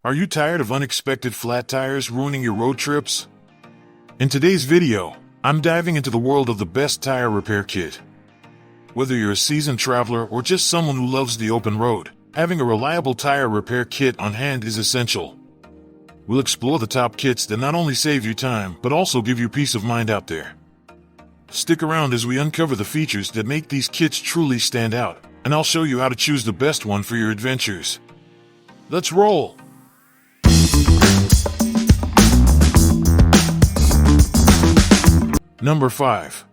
Are you tired of unexpected flat tires ruining your road trips? In today's video, I'm diving into the world of the best tire repair kit. Whether you're a seasoned traveler or just someone who loves the open road, having a reliable tire repair kit on hand is essential. We'll explore the top kits that not only save you time, but also give you peace of mind out there. Stick around as we uncover the features that make these kits truly stand out, and I'll show you how to choose the best one for your adventures. Let's roll! Number 5.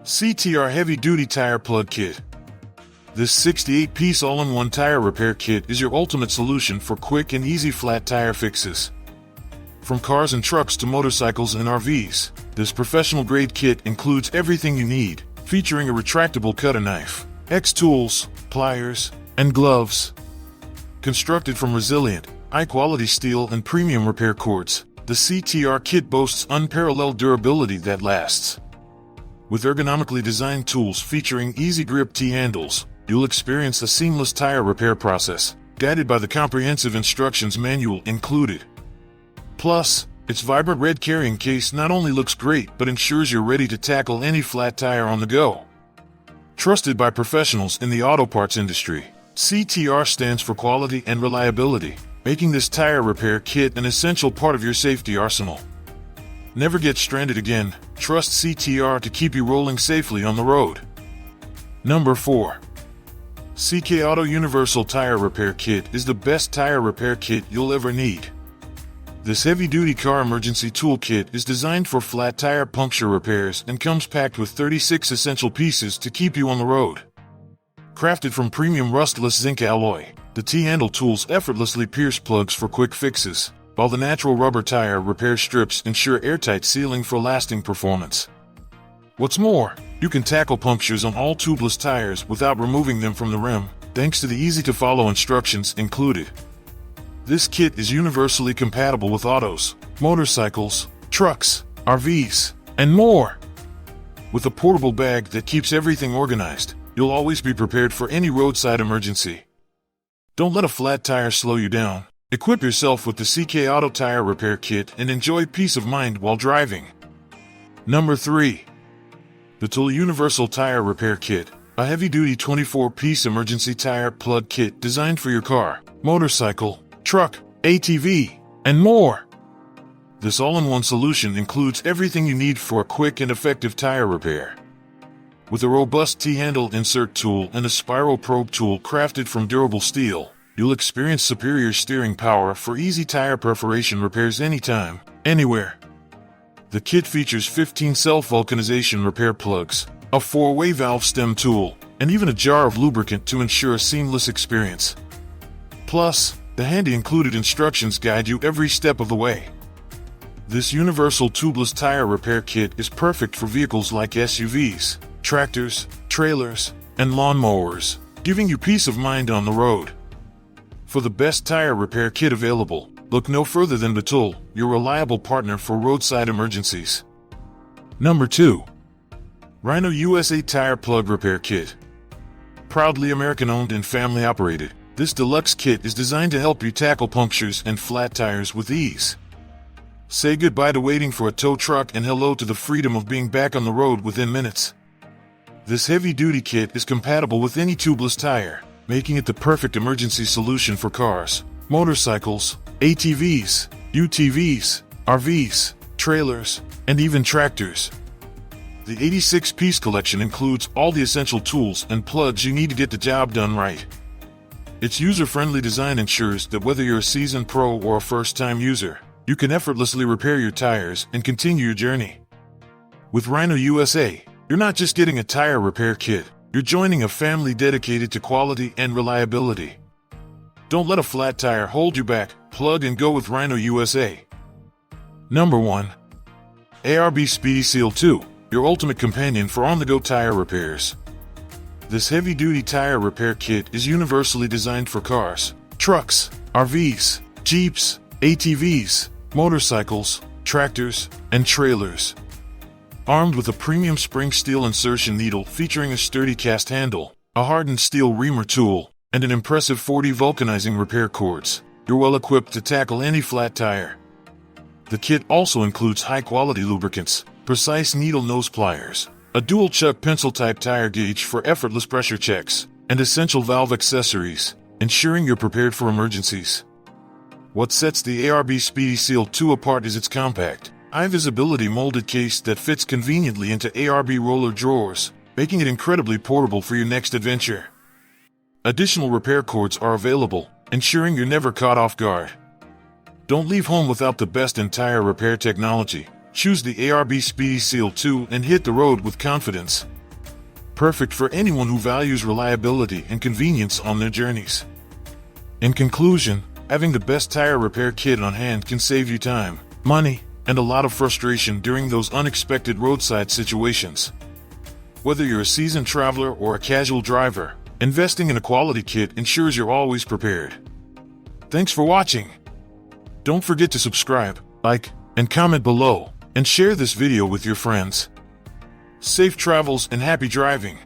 CTR Heavy Duty Tire Plug Kit. This 68-piece all-in-one tire repair kit is your ultimate solution for quick and easy flat tire fixes. From cars and trucks to motorcycles and RVs, this professional-grade kit includes everything you need, featuring a retractable cutter knife, X-tools, pliers, and gloves. Constructed from resilient, high-quality steel and premium repair cords, the CTR kit boasts unparalleled durability that lasts. With ergonomically designed tools featuring easy grip T-handles, you'll experience a seamless tire repair process, guided by the comprehensive instructions manual included. Plus, its vibrant red carrying case not only looks great but ensures you're ready to tackle any flat tire on the go. Trusted by professionals in the auto parts industry, CTR stands for quality and reliability, making this tire repair kit an essential part of your safety arsenal. Never get stranded again, trust CTR to keep you rolling safely on the road. Number 4. CKAuto Universal Tire Repair Kit is the best tire repair kit you'll ever need. This heavy-duty car emergency toolkit is designed for flat tire puncture repairs and comes packed with 36 essential pieces to keep you on the road. Crafted from premium rustless zinc alloy, the T-handle tools effortlessly pierce plugs for quick fixes, while the natural rubber tire repair strips ensure airtight sealing for lasting performance. What's more, you can tackle punctures on all tubeless tires without removing them from the rim, thanks to the easy-to-follow instructions included. This kit is universally compatible with autos, motorcycles, trucks, RVs, and more. With a portable bag that keeps everything organized, you'll always be prepared for any roadside emergency. Don't let a flat tire slow you down. Equip yourself with the CKAuto Tire Repair Kit and enjoy peace of mind while driving. Number 3. BETOOLL Universal Tire Repair Kit, a heavy-duty 24-piece emergency tire plug kit designed for your car, motorcycle, truck, ATV, and more. This all-in-one solution includes everything you need for a quick and effective tire repair. With a robust T-handle insert tool and a spiral probe tool crafted from durable steel, you'll experience superior steering power for easy tire perforation repairs anytime, anywhere. The kit features 15 self-vulcanization repair plugs, a 4-way valve stem tool, and even a jar of lubricant to ensure a seamless experience. Plus, the handy included instructions guide you every step of the way. This universal tubeless tire repair kit is perfect for vehicles like SUVs, tractors, trailers, and lawnmowers, giving you peace of mind on the road. For the best tire repair kit available, look no further than BETOOLL, your reliable partner for roadside emergencies. Number 2. Rhino USA Tire Plug Repair Kit. Proudly American-owned and family-operated, this deluxe kit is designed to help you tackle punctures and flat tires with ease. Say goodbye to waiting for a tow truck and hello to the freedom of being back on the road within minutes. This heavy-duty kit is compatible with any tubeless tire, making it the perfect emergency solution for cars, motorcycles, ATVs, UTVs, RVs, trailers, and even tractors. The 86-piece collection includes all the essential tools and plugs you need to get the job done right. Its user-friendly design ensures that whether you're a seasoned pro or a first-time user, you can effortlessly repair your tires and continue your journey. With Rhino USA, you're not just getting a tire repair kit, you're joining a family dedicated to quality and reliability. Don't let a flat tire hold you back, plug and go with Rhino USA. Number 1. ARB Speedy Seal 2, your ultimate companion for on-the-go tire repairs. This heavy-duty tire repair kit is universally designed for cars, trucks, RVs, Jeeps, ATVs, motorcycles, tractors, and trailers. Armed with a premium spring steel insertion needle featuring a sturdy cast handle, a hardened steel reamer tool, and an impressive 40 vulcanizing repair cords, you're well equipped to tackle any flat tire. The kit also includes high-quality lubricants, precise needle nose pliers, a dual-chuck pencil-type tire gauge for effortless pressure checks, and essential valve accessories, ensuring you're prepared for emergencies. What sets the ARB Speedy Seal 2 apart is its compact, high-visibility molded case that fits conveniently into ARB roller drawers, making it incredibly portable for your next adventure. Additional repair cords are available, ensuring you're never caught off guard. Don't leave home without the best in tire repair technology. Choose the ARB Speedy Seal 2 and hit the road with confidence. Perfect for anyone who values reliability and convenience on their journeys. In conclusion, having the best tire repair kit on hand can save you time, money, and a lot of frustration during those unexpected roadside situations. Whether you're a seasoned traveler or a casual driver, investing in a quality kit ensures you're always prepared. Thanks for watching. Don't forget to subscribe, like, and comment below, and share this video with your friends. Safe travels and happy driving!